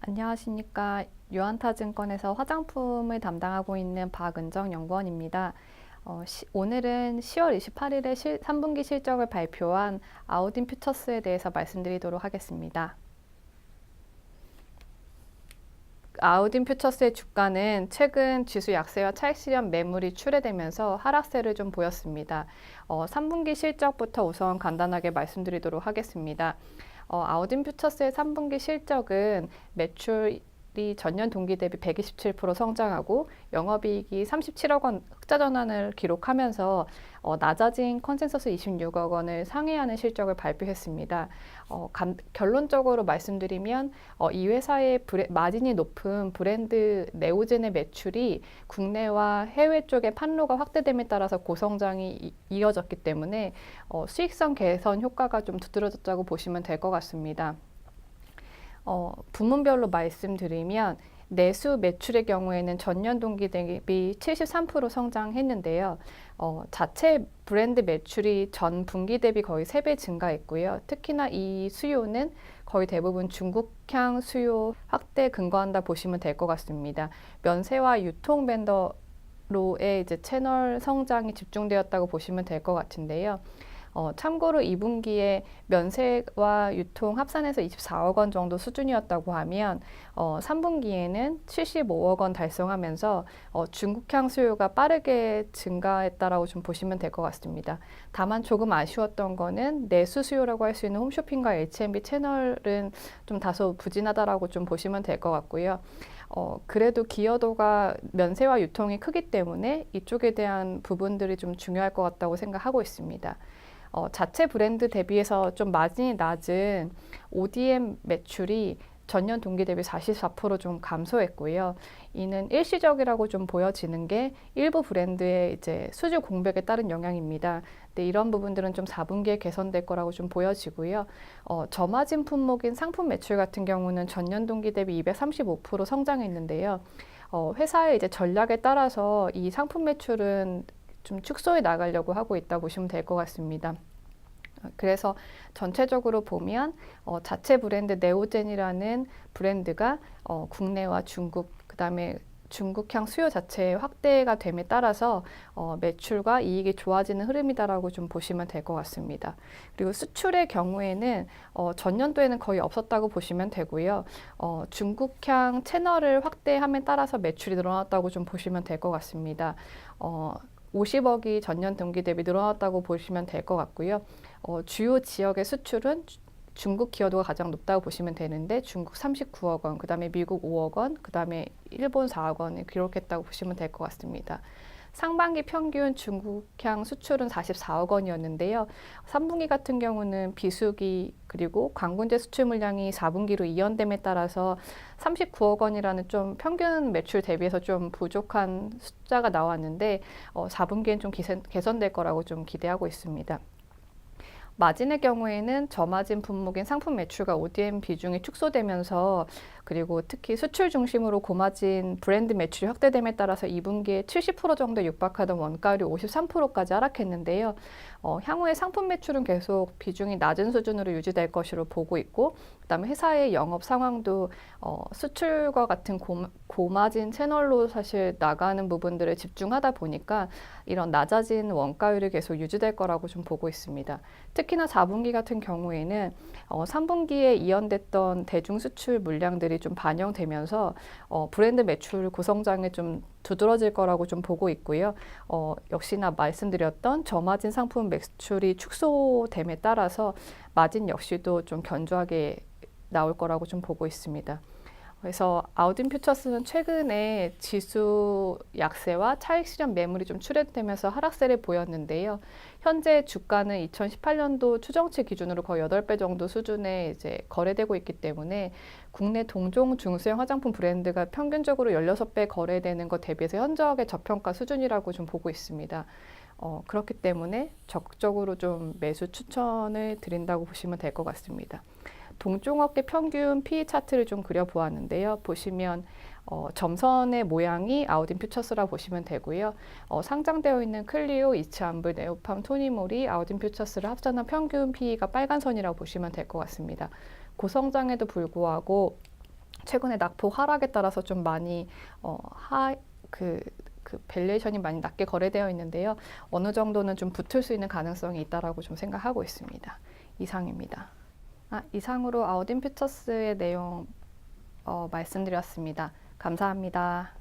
안녕하십니까. 유한타증권에서 화장품을 담당하고 있는 박은정 연구원입니다. 오늘은 10월 28일에 3분기 실적을 발표한 아우딘 퓨처스에 대해서 말씀드리도록 하겠습니다. 아우딘 퓨처스의 주가는 최근 지수 약세와 차익 실현 매물이 출회되면서 하락세를 좀 보였습니다. 3분기 실적부터 우선 간단하게 말씀드리도록 하겠습니다. 아우딘 퓨처스의 3분기 실적은 매출이 전년 동기 대비 127% 성장하고 영업이익이 37억 원 흑자 전환을 기록하면서 낮아진 컨센서스 26억 원을 상회하는 실적을 발표했습니다. 결론적으로 말씀드리면 이 회사의 마진이 높은 브랜드 네오젠의 매출이 국내와 해외 쪽의 판로가 확대됨에 따라서 고성장이 이어졌기 때문에 수익성 개선 효과가 좀 두드러졌다고 보시면 될 것 같습니다. 부문별로 말씀드리면 내수 매출의 경우에는 전년 동기 대비 73% 성장했는데요. 자체 브랜드 매출이 전 분기 대비 거의 3배 증가했고요. 특히나 이 수요는 거의 대부분 중국향 수요 확대에 근거한다 보시면 될 것 같습니다. 면세와 유통 벤더로의 이제 채널 성장이 집중되었다고 보시면 될 것 같은데요. 참고로 2분기에 면세와 유통 합산해서 24억 원 정도 수준이었다고 하면 3분기에는 75억 원 달성하면서 중국향 수요가 빠르게 증가했다라고 좀 보시면 될 것 같습니다. 다만 조금 아쉬웠던 거는 내수 수요라고 할 수 있는 홈쇼핑과 H&B 채널은 좀 다소 부진하다라고 좀 보시면 될 것 같고요. 그래도 기여도가 면세와 유통이 크기 때문에 이쪽에 대한 부분들이 좀 중요할 것 같다고 생각하고 있습니다. 자체 브랜드 대비해서 좀 마진이 낮은 ODM 매출이 전년 동기 대비 44% 감소했고요. 이는 일시적이라고 좀 보여지는 게 일부 브랜드의 이제 수주 공백에 따른 영향입니다. 근데 이런 부분들은 좀 4분기에 개선될 거라고 좀 보여지고요. 저마진 품목인 상품 매출 같은 경우는 전년 동기 대비 235% 성장했는데요. 회사의 이제 전략에 따라서 이 상품 매출은 좀 축소해 나가려고 하고 있다 보시면 될 것 같습니다. 그래서 전체적으로 보면 자체 브랜드 네오젠이라는 브랜드가 국내와 중국, 그다음에 중국향 수요 자체의 확대가 됨에 따라서 매출과 이익이 좋아지는 흐름이다라고 좀 보시면 될 것 같습니다. 그리고 수출의 경우에는 전년도에는 거의 없었다고 보시면 되고요. 중국향 채널을 확대함에 따라서 매출이 늘어났다고 좀 보시면 될 것 같습니다. 50억이 전년 동기 대비 늘어났다고 보시면 될 것 같고요. 주요 지역의 수출은 중국 기여도가 가장 높다고 보시면 되는데 중국 39억 원, 그 다음에 미국 5억 원, 그 다음에 일본 4억 원을 기록했다고 보시면 될 것 같습니다. 상반기 평균 중국향 수출은 44억 원이었는데요. 3분기 같은 경우는 비수기 그리고 관군제 수출 물량이 4분기로 이연됨에 따라서 39억 원이라는 좀 평균 매출 대비해서 좀 부족한 숫자가 나왔는데 4분기엔 좀 개선될 거라고 좀 기대하고 있습니다. 마진의 경우에는 저마진 품목인 상품 매출과 ODM 비중이 축소되면서 그리고 특히 수출 중심으로 고마진 브랜드 매출이 확대됨에 따라서 2분기에 70% 정도 육박하던 원가율이 53%까지 하락했는데요. 향후에 상품 매출은 계속 비중이 낮은 수준으로 유지될 것으로 보고 있고 그다음에 회사의 영업 상황도 수출과 같은 고마진 채널로 사실 나가는 부분들을 집중하다 보니까 이런 낮아진 원가율이 계속 유지될 거라고 좀 보고 있습니다. 특히나 4분기 같은 경우에는 3분기에 이연됐던 대중 수출 물량들이 좀 반영되면서 브랜드 매출 고성장에 좀 두드러질 거라고 좀 보고 있고요. 역시나 말씀드렸던 저마진 상품 매출이 축소됨에 따라서 마진 역시도 좀 견조하게 나올 거라고 좀 보고 있습니다. 그래서 아우딘 퓨처스는 최근에 지수 약세와 차익 실현 매물이 좀 출현되면서 하락세를 보였는데요. 현재 주가는 2018년도 추정치 기준으로 거의 8배 정도 수준에 이제 거래되고 있기 때문에 국내 동종 중소형 화장품 브랜드가 평균적으로 16배 거래되는 것 대비해서 현저하게 저평가 수준이라고 좀 보고 있습니다. 그렇기 때문에 적극적으로 좀 매수 추천을 드린다고 보시면 될 것 같습니다. 동종업계 평균 PE 차트를 좀 그려보았는데요. 보시면 점선의 모양이 아우딘 퓨처스라 보시면 되고요. 상장되어 있는 클리오, 이츠암블, 네오팜, 토니모리, 아우딘 퓨처스를 합산한 평균 PE가 빨간 선이라고 보시면 될 것 같습니다. 고성장에도 불구하고 최근에 낙폭 하락에 따라서 좀 많이 그 밸류에이션이 많이 낮게 거래되어 있는데요. 어느 정도는 좀 붙을 수 있는 가능성이 있다라고 좀 생각하고 있습니다. 이상입니다. 이상으로 아우딘 퓨처스의 내용 말씀드렸습니다. 감사합니다.